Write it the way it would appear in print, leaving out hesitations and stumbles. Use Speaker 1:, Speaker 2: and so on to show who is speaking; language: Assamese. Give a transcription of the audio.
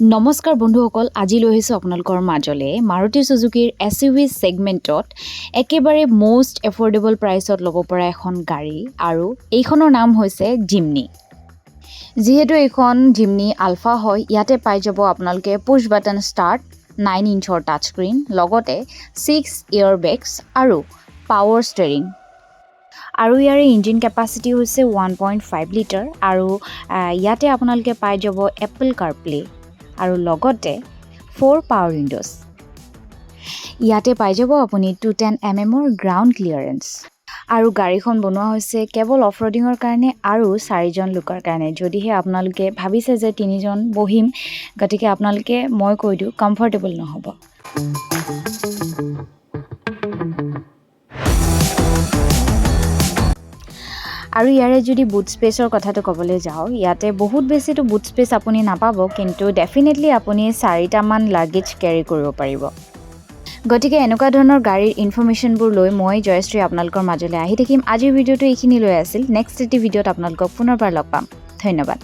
Speaker 1: নমস্কাৰ বন্ধুসকল, আজি লৈ আহিছোঁ আপোনালোকৰ মাজলৈ মাৰুতি সুজুকিৰ SUV ছেগমেণ্টত একেবাৰে মষ্ট এফৰ্ডেবল প্ৰাইচত ল'ব পৰা এখন গাড়ী আৰু এইখনৰ নাম হৈছে জিমনি। যিহেতু এইখন জিমনি আলফা হয়, ইয়াতে পাই যাব আপোনালোকে পুছ বাটন ষ্টাৰ্ট, 9 ইঞ্চৰ টাচ স্ক্ৰীন, লগতে 6 এয়াৰবেগছ আৰু পাৱাৰ ষ্টেৰিং। আৰু ইয়াৰে ইঞ্জিন কেপাচিটি হৈছে 1.5 লিটাৰ আৰু ইয়াতে আপোনালোকে পাই যাব এপল কাৰপ্লে আৰু লগতে 4 পাৱাৰ উইণ্ডোজ। ইয়াতে পাই যাব আপুনি 210 mm গ্ৰাউণ্ড ক্লিয়াৰেন্স। আৰু গাড়ীখন বনোৱা হৈছে কেৱল অফ ৰোডিঙৰ কাৰণে আৰু 4জন লোকৰ কাৰণে। যদিহে আপোনালোকে ভাবিছে যে 3জন বহিম, গতিকে আপোনালোকে মই কৈ দিওঁ কমফৰ্টেবল নহ'ব। আৰু ইয়াৰে যদি বুট স্পেচৰ কথাটো ক'বলৈ যাওঁ, ইয়াতে বহুত বেছিটো বুট স্পেচ আপুনি নাপাব, কিন্তু ডেফিনেটলি আপুনি 4টামান লাগেজ কেৰি কৰিব পাৰিব। গতিকে এনেকুৱা ধৰণৰ গাড়ীৰ ইনফৰমেশ্যনবোৰ লৈ মই জয়শ্ৰী আপোনালোকৰ মাজলৈ আহি থাকিম। আজিৰ ভিডিঅ'টো এইখিনি লৈ আছিল। নেক্সট এটি ভিডিঅ'ত আপোনালোকক পুনৰবাৰ লগ পাম। ধন্যবাদ।